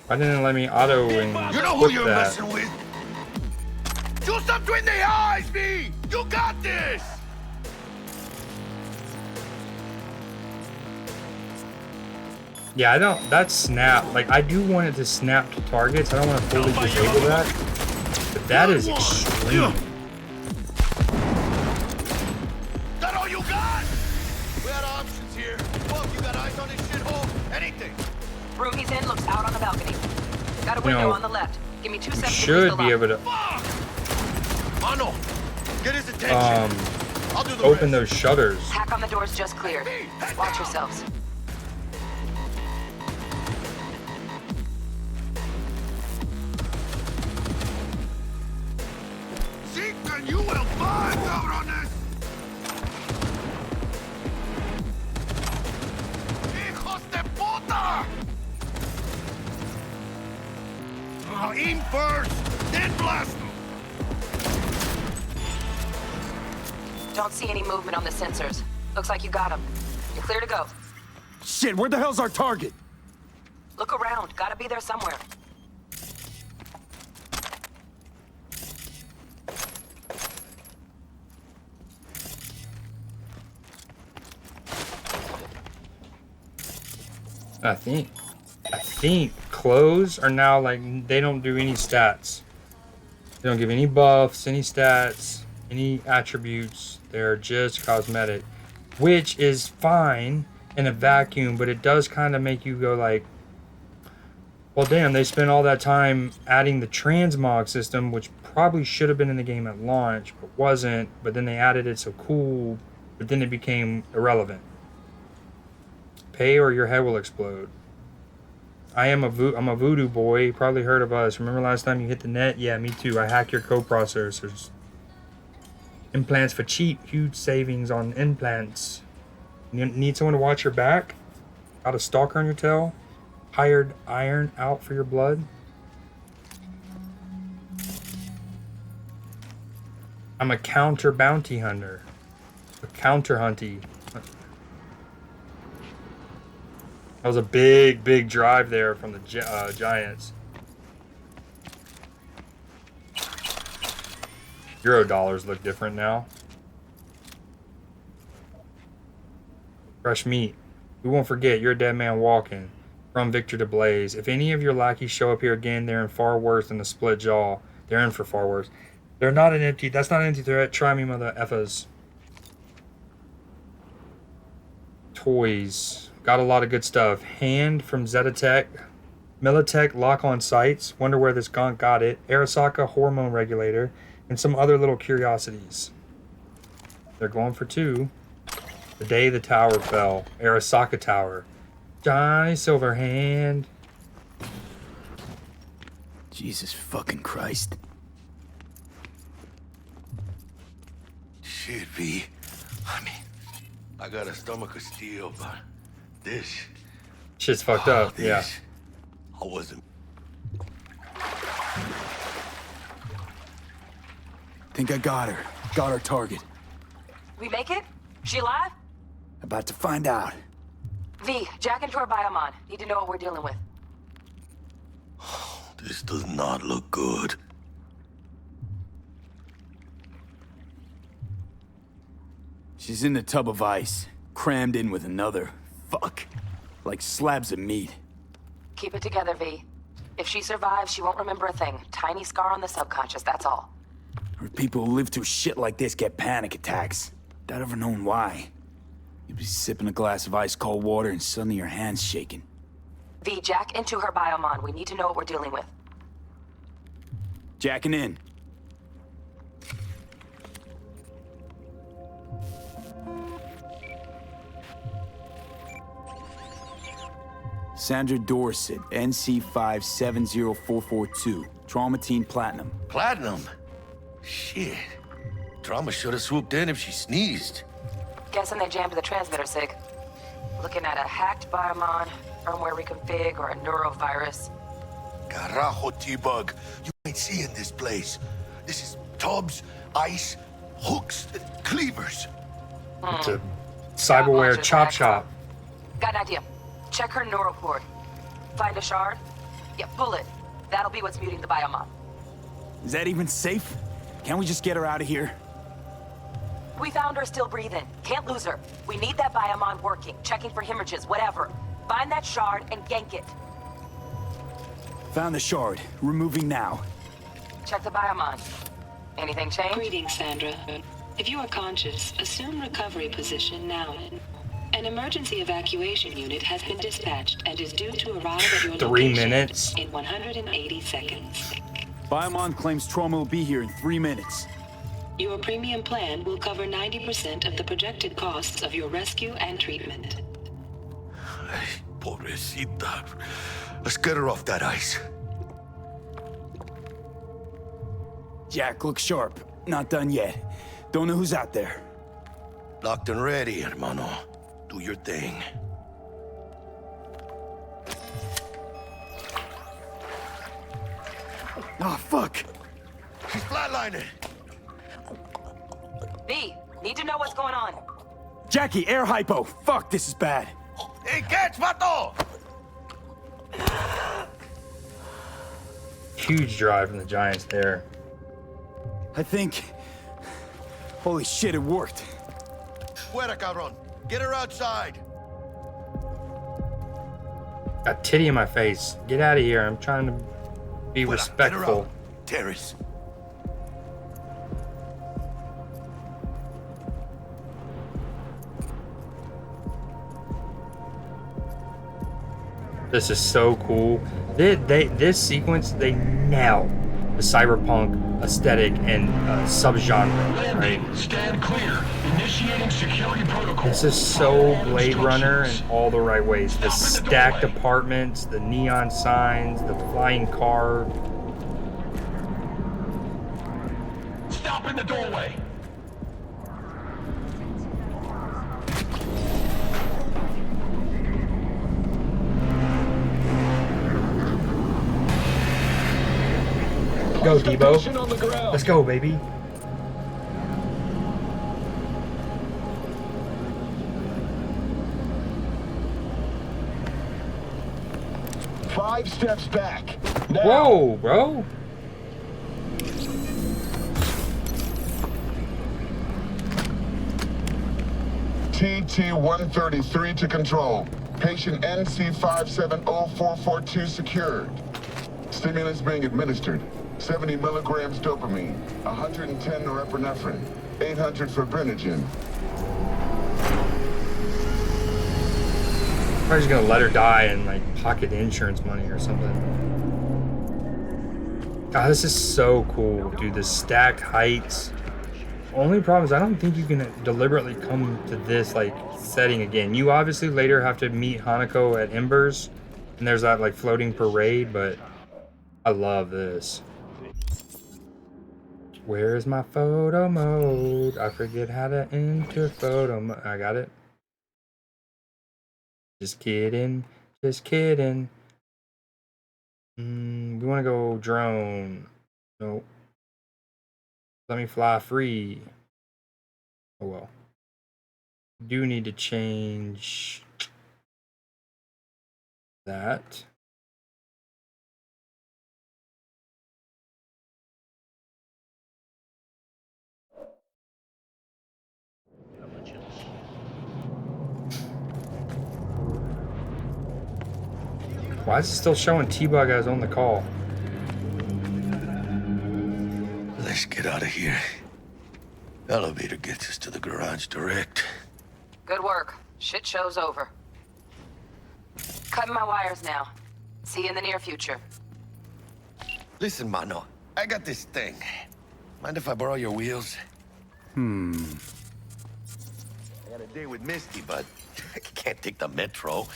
Why didn't it let me auto and You know who flip you're that? messing with. Do something in the eyes, V. You got this. Yeah, I don't. That's snap. Like, I do want it to snap to targets. I don't want to fully disable that. But that is extreme. That all you got? We had options here. Fuck, you got eyes on this shithole? Anything. Room he's in looks out on the balcony. Got a window on the left. Give me 2 seconds. Should be able to Mano, get his attention. I'll do the open rest. those shutters. Hack on the doors just cleared. Watch yourselves. Sí, can you will find cabrones? Hijos de puta! first, then blast them! Don't see any movement on the sensors. Looks like you got him. You're clear to go. Shit, where the hell's our target? Look around. Gotta be there somewhere. I think clothes are now like, they don't do any stats. They don't give any buffs, any stats, any attributes. They're just cosmetic, which is fine in a vacuum, but it does kind of make you go like, well, damn, they spent all that time adding the transmog system, which probably should have been in the game at launch, but wasn't. But then they added it so cool, but then it became irrelevant. Pay or your head will explode. I'm a voodoo boy. You probably heard of us. Remember last time you hit the net? Yeah, me too. I hack your co-processors. Implants for cheap. Huge savings on implants. You need someone to watch your back? Got a stalker on your tail? Hired iron out for your blood? I'm a counter bounty hunter. A counter hunty. That was a big drive there from the Giants. Euro dollars look different now. Fresh meat. We won't forget, you're a dead man walking. From Victor to Blaze. If any of your lackeys show up here again, they're in far worse than a split jaw. They're in for far worse. They're not an empty. That's not an empty threat. Try me, mother effers. Toys. Got a lot of good stuff. Hand from Zetatech. Militech lock-on sights. Wonder where this gonk got it. Arasaka hormone regulator. And some other little curiosities. They're going for 2. The day the tower fell. Arasaka Tower. Johnny Silverhand. Jesus fucking Christ. Shit, V. I mean, I got a stomach of steel, but this... Shit's fucked up, this, yeah. I wasn't... Think I got her. Got our target. We make it? She alive? About to find out. V, jack into her biomon. Need to know what we're dealing with. This does not look good. She's in the tub of ice, crammed in with another. Fuck. Like slabs of meat. Keep it together, V. If she survives, she won't remember a thing. Tiny scar on the subconscious, that's all. Or people who live through shit like this get panic attacks. Without ever knowing why. You'd be sipping a glass of ice-cold water and suddenly your hand's shaking. V, jack into her biomon. We need to know what we're dealing with. Jacking in. Sandra Dorset, NC570442. Traumatine Platinum. Platinum? Shit. Trauma should have swooped in if she sneezed. Guessing they jammed the transmitter, Sig. Looking at a hacked biomon, firmware reconfig, or a neurovirus. Carajo, T-Bug. You ain't seeing this place. This is tubs, ice, hooks, cleavers. It's a cyberware chop shop. Got an idea. Check her neural cord. Find a shard? Yeah, pull it. That'll be what's muting the biomon. Is that even safe? Can't we just get her out of here? We found her still breathing. Can't lose her. We need that biomon working, checking for hemorrhages, whatever. Find that shard and gank it. Found the shard. Removing now. Check the biomon. Anything change? Greetings, Sandra. If you are conscious, assume recovery position now. An emergency evacuation unit has been dispatched and is due to arrive at your 3 location minutes. in 180 seconds. Biomon claims trauma will be here in 3 minutes. Your premium plan will cover 90% of the projected costs of your rescue and treatment. Pobrecita. Let's get her off that ice. Jack, look sharp. Not done yet. Don't know who's out there. Locked and ready, hermano. Do your thing. Oh, fuck. She's flatlining. V, need to know what's going on. Jackie, air hypo. Fuck, this is bad. Hey, catch, vato! Huge drive from the Giants there. I think... Holy shit, it worked. Fuera, cabrón. Get her outside. Got titty in my face. Get out of here. I'm trying to be respectful. Terrace. This is so cool. This sequence, they nail the cyberpunk aesthetic and subgenre, right? Stand clear. Initiating security protocol. This is so Blade Runner in all the right ways. The stacked apartments, the neon signs, the flying car. Stop in the doorway. Go, Debo. Let's go, baby. Five steps back. Now. Whoa, bro. TT-133 to control. Patient NC570442 secured. Stimulants being administered. 70 milligrams dopamine, 110 norepinephrine, 800 fibrinogen. Probably just gonna let her die and like pocket insurance money or something. God, this is so cool, dude. The stacked heights. Only problem is I don't think you can deliberately come to this like setting again. You obviously later have to meet Hanako at Embers, and there's that like floating parade, but I love this. Where is my photo mode? I forget how to enter photo mode. I got it. Just kidding. Just kidding. We want to go drone. Nope. Let me fly free. Oh well. Do need to change that. Why is it still showing T-Bug as on the call? Let's get out of here. Elevator gets us to the garage direct. Good work. Shit show's over. Cutting my wires now. See you in the near future. Listen, mano. I got this thing. Mind if I borrow your wheels? I got a date with Misty, but I can't take the metro.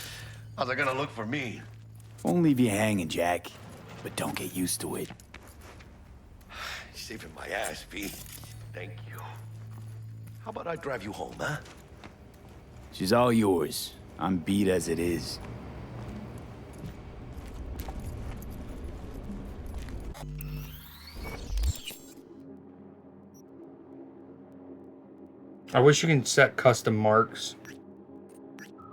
How's it gonna look for me? Won't leave you hanging, Jack. But don't get used to it. Saving my ass, V. Thank you. How about I drive you home, huh? She's all yours. I'm beat as it is. I wish you can set custom marks.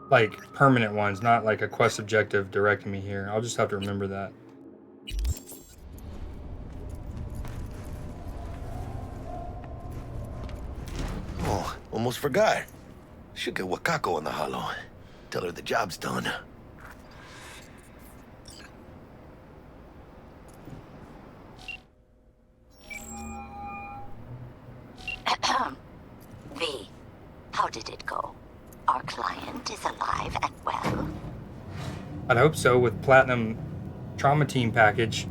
Like permanent ones, not like a quest objective directing me here. I'll just have to remember that. Oh, almost forgot. Should get Wakako on the holo. Tell her the job's done. V, how did it go? Our client is alive and well? I'd hope so with Platinum Trauma Team package.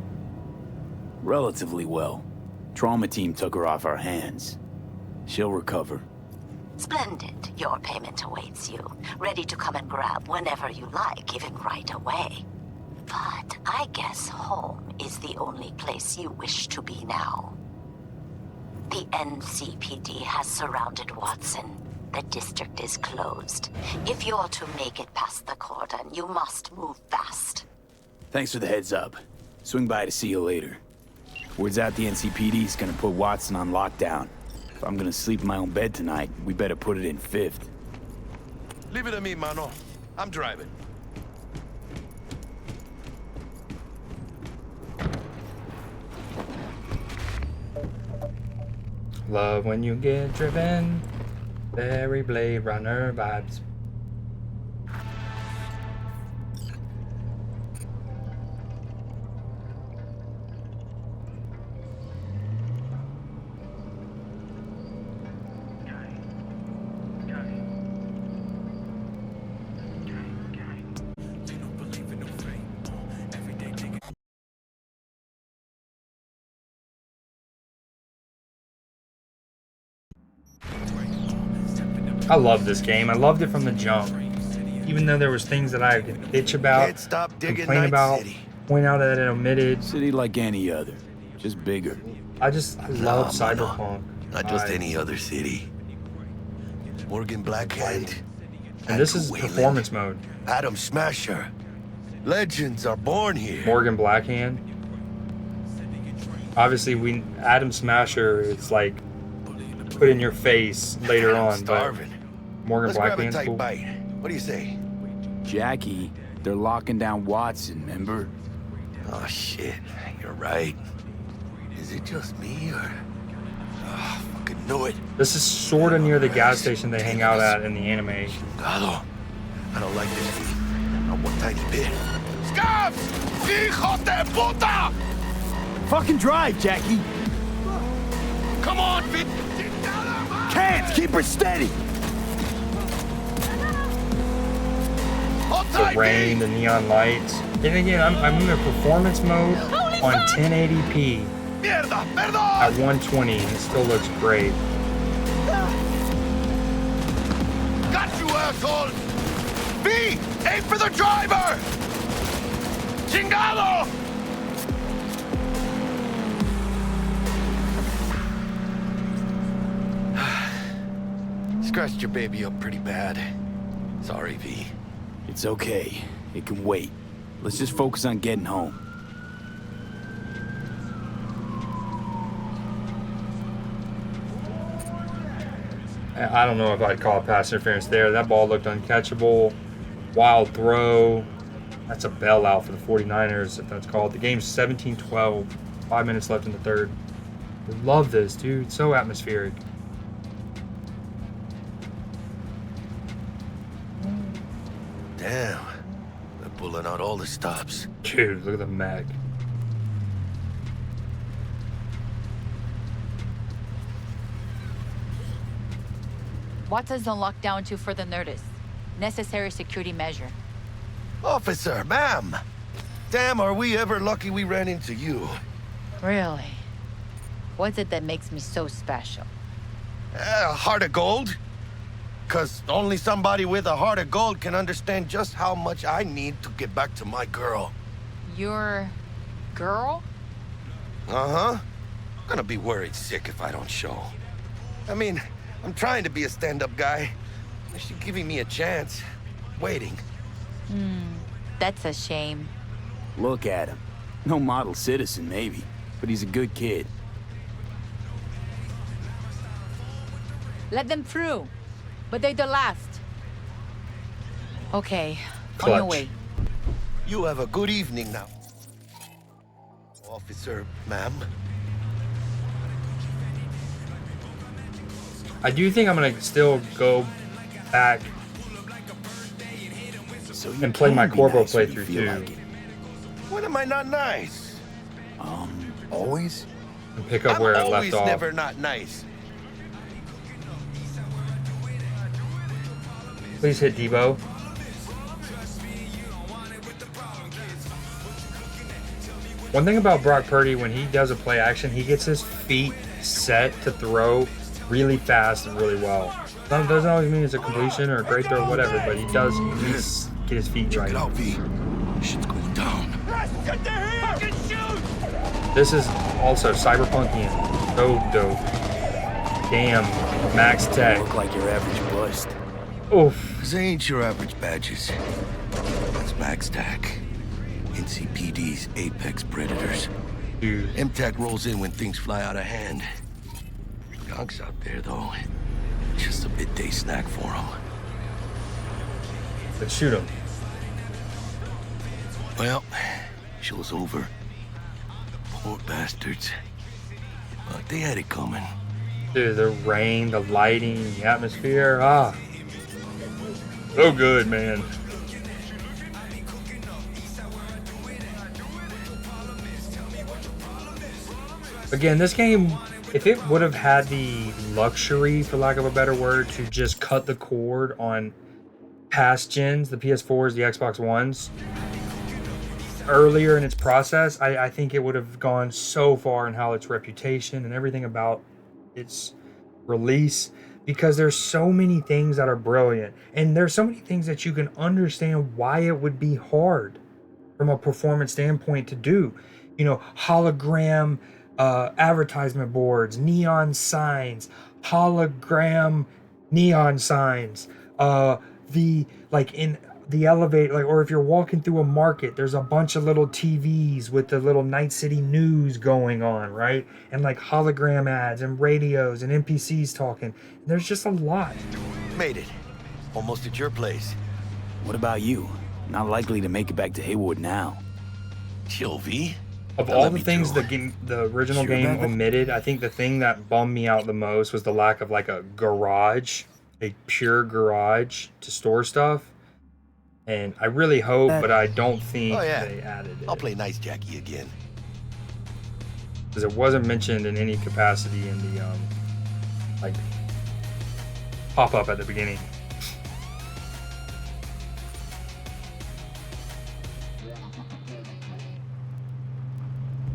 Relatively well. Trauma Team took her off our hands. She'll recover. Splendid. Your payment awaits you. Ready to come and grab whenever you like, even right away. But I guess home is the only place you wish to be now. The NCPD has surrounded Watson. The district is closed. If you're to make it past the cordon, you must move fast. Thanks for the heads up. Swing by to see you later. Word's out the NCPD's gonna put Watson on lockdown. If I'm gonna sleep in my own bed tonight, we better put it in 5th. Leave it to me, mano. I'm driving. Love when you get driven. Very Blade Runner vibes. I love this game. I loved it from the jump. Even though there was things that I could bitch about, complain about, point out that it omitted. City like any other, just bigger. I love Cyberpunk. Not just any other city. Morgan Blackhand. And this is performance mode. Adam Smasher. Legends are born here. Morgan Blackhand. Obviously, Adam Smasher is like put in your face later on, but Morgan Blackhand's cool. Bite. What do you say? Jackie, they're locking down Watson, remember? Oh shit, you're right. Is it just me or? Oh, fucking knew it. This is sort of near the gas station they hang out at in the anime. I don't like this. Not one tiny bit. Scabs! Hijo de puta! Fucking drive, Jackie. Come on, bitch! Can't keep her steady. The rain, the neon lights. And again, I'm in the performance mode on 1080p at 120, and it still looks great. Got you, asshole! V! Aim for the driver! Chingado! Scratched your baby up pretty bad. Sorry, V. It's okay. It can wait. Let's just focus on getting home. I don't know if I'd call it pass interference there. That ball looked uncatchable. Wild throw. That's a bailout for the 49ers, if that's called. The game's 17-12. 5 minutes left in the third. I love this, dude. So atmospheric. Damn. They're pulling out all the stops. Dude, look at the Mac. Watson's on lockdown to further notice. Necessary security measure. Officer, ma'am. Damn, are we ever lucky we ran into you. Really? What's it that makes me so special? A heart of gold. 'Cause only somebody with a heart of gold can understand just how much I need to get back to my girl. Your girl? Uh-huh. Gonna be worried sick if I don't show. I mean, I'm trying to be a stand-up guy. She's giving me a chance. Waiting. That's a shame. Look at him. No model citizen, maybe, but he's a good kid. Let them through. But they're the last. Okay, Clutch. on your way. You have a good evening now. Officer, ma'am. I do think I'm gonna still go back and play my Corvo playthrough too. Like When am I not nice? Always? And pick up where I left always off. never not nice. Please hit Debo. One thing about Brock Purdy, when he does a play action, he gets his feet set to throw really fast and really well. That doesn't always mean it's a completion or a great throw or whatever, but he does at least get his feet right. Shit's going down. This is also Cyberpunkian. So dope. Damn, Max Tech. Look like your average bust. Oof. They ain't your average badges. That's Max Tac. NCPD's apex predators. Dude. MTAC rolls in when things fly out of hand. Gonk's out there, though. Just a midday snack for him. Let's shoot him. Well, show's over. Poor bastards. But they had it coming. Dude, the rain, the lighting, the atmosphere. Ah. So good, man. Again, this game, if it would have had the luxury, for lack of a better word, to just cut the cord on past gens, the PS4s, the Xbox Ones, earlier in its process, I think it would have gone so far in how its reputation and everything about its release, because there's so many things that are brilliant, and there's so many things that you can understand why it would be hard from a performance standpoint to do. You know, hologram advertisement boards, neon signs, hologram neon signs, the like in the elevator, like, or if you're walking through a market, there's a bunch of little TVs with the little Night City news going on, right? And like hologram ads and radios and NPCs talking. There's just a lot. Made it. Almost at your place. What about you? Not likely to make it back to Haywood now. Chill, V. Of all the things the original game omitted, I think the thing that bummed me out the most was the lack of like a garage, a pure garage to store stuff. And I really hope, but I don't think they added it. I'll play Nice Jackie again. Because it wasn't mentioned in any capacity in the like pop-up at the beginning.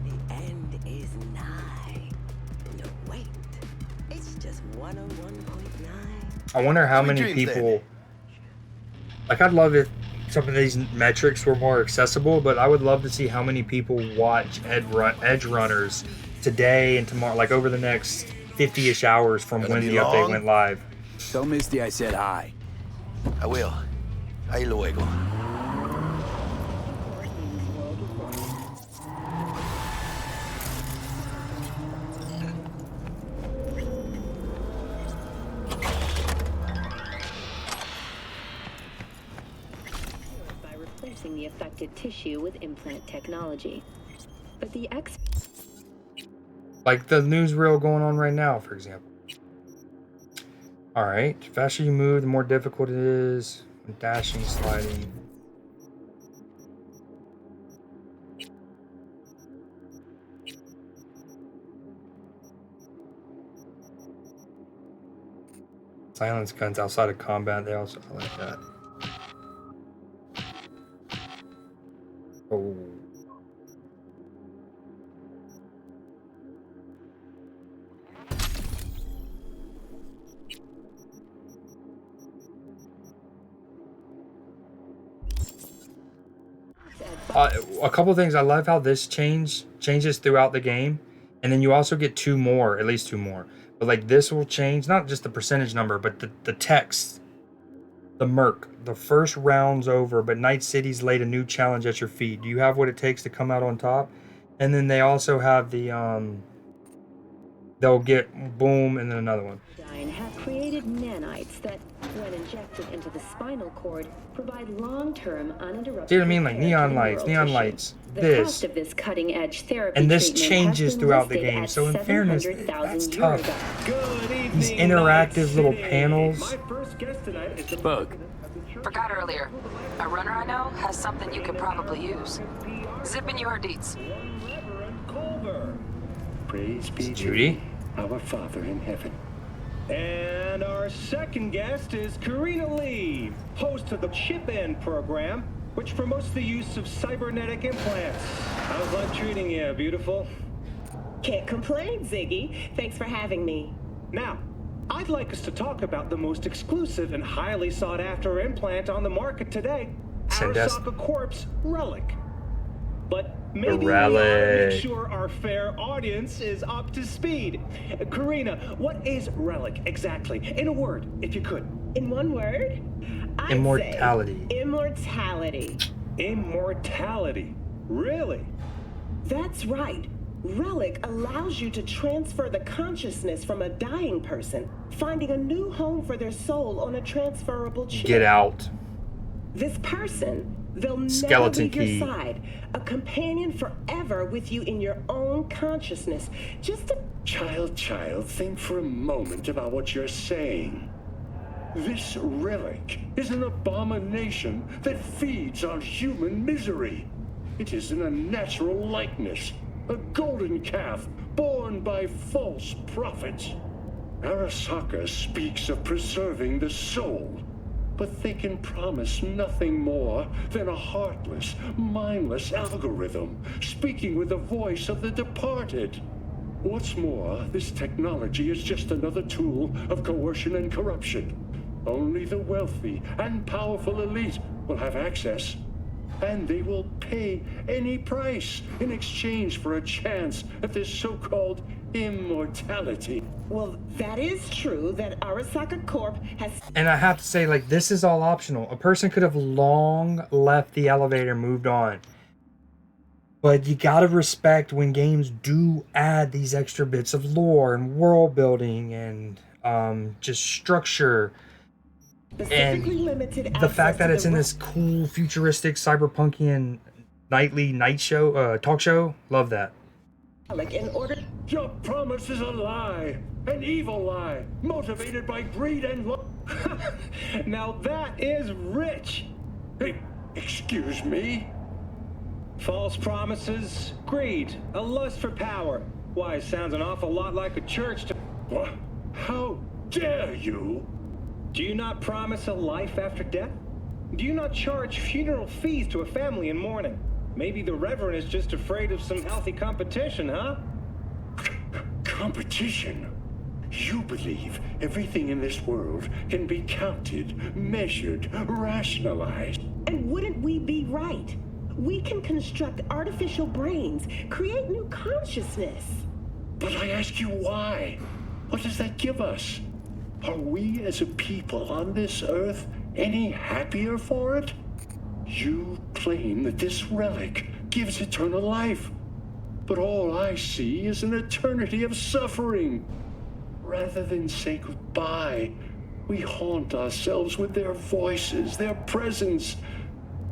The end is nigh. No, wait. It's just 101.9. I wonder how many people... Like, I'd love if some of these metrics were more accessible, but I would love to see how many people watch Edge Runners today and tomorrow, like over the next 50-ish hours from when the update went live. Tell Misty I said hi. I will. Ahí luego. The affected tissue with implant technology. But the like the newsreel going on right now, for example. Alright, the faster you move, the more difficult it is. Dashing, sliding. Silence guns outside of combat, they also I like that. Oh. A couple things. I love how this changes throughout the game, and then you also get two more, at least two more. But like this will change, not just the percentage number, but the text. The Merc. The first round's over, but Night City's laid a new challenge at your feet. Do you have what it takes to come out on top? And then they also have the they'll get boom and then another one. have created nanites that, when injected into the spinal cord, provide long-term uninterrupted. See what I mean? Like neon lights, The cost of this cutting-edge therapy and this treatment changes has been throughout the listed game. at So in fairness, that's tough. €700,000. These interactive little panels. Bug. Forgot earlier. A runner I know has something you could probably use. Zip in your deets. Praise be Judy, our Father in heaven. And our second guest is Karina Lee, host of the Chip In program, which promotes the use of cybernetic implants. How's life treating you, beautiful? Can't complain, Ziggy. Thanks for having me. Now, I'd like us to talk about the most exclusive and highly sought-after implant on the market today, Arasaka Corp's Relic. But maybe we ought to make sure our fair audience is up to speed. Karina, what is Relic exactly? In a word, if you could. In one word? Immortality. Immortality. Immortality. Really? That's right. Relic allows you to transfer the consciousness from a dying person, finding a new home for their soul on a transferable chip. Get out. This person, they'll Skeleton never leave key. your side. A companion forever with you in your own consciousness. Just a... Child, think for a moment about what you're saying. This relic is an abomination that feeds on human misery. It is an unnatural likeness, a golden calf born by false prophets. Arasaka speaks of preserving the soul, but they can promise nothing more than a heartless, mindless algorithm speaking with the voice of the departed. What's more, this technology is just another tool of coercion and corruption. Only the wealthy and powerful elite will have access, and they will pay any price in exchange for a chance at this so-called immortality. Well, that is true that Arasaka Corp has... And I have to say, like, this is all optional. A person could have long left the elevator and moved on. But you gotta respect when games do add these extra bits of lore and world building and just structure. And the fact that it's in this cool, futuristic, cyberpunkian nightly talk show, love that. In order... Your promise is a lie, an evil lie, motivated by greed and love. Now that is rich. Hey, excuse me? False promises, greed, a lust for power. Why, it sounds an awful lot like a church to... What? How dare you? Do you not promise a life after death? Do you not charge funeral fees to a family in mourning? Maybe the Reverend is just afraid of some healthy competition, huh? Competition? You believe everything in this world can be counted, measured, rationalized. And wouldn't we be right? We can construct artificial brains, create new consciousness. But I ask you why? What does that give us? Are we as a people on this earth any happier for it? You claim that this relic gives eternal life, but all I see is an eternity of suffering. Rather than say goodbye, we haunt ourselves with their voices, their presence.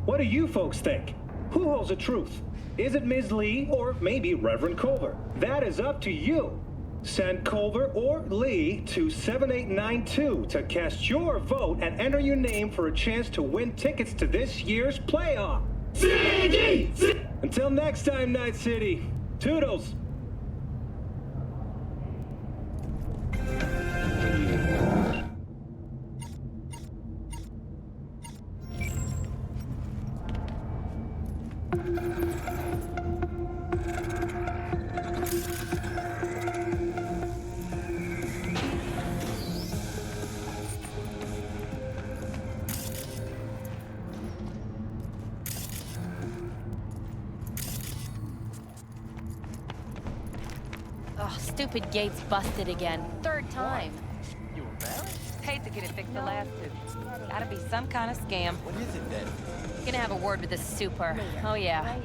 What do you folks think? Who holds the truth? Is it Ms. Lee or maybe Reverend Culver? That is up to you. Send Culver or Lee to 7892 to cast your vote and enter your name for a chance to win tickets to this year's playoff. Until next time, Night City. Toodles. Ugh, stupid gate's busted again. Third time. You were married? Paid to get it fixed the last two. Gotta be some kind of scam. What is it then? Gonna have a word with the super. Oh yeah.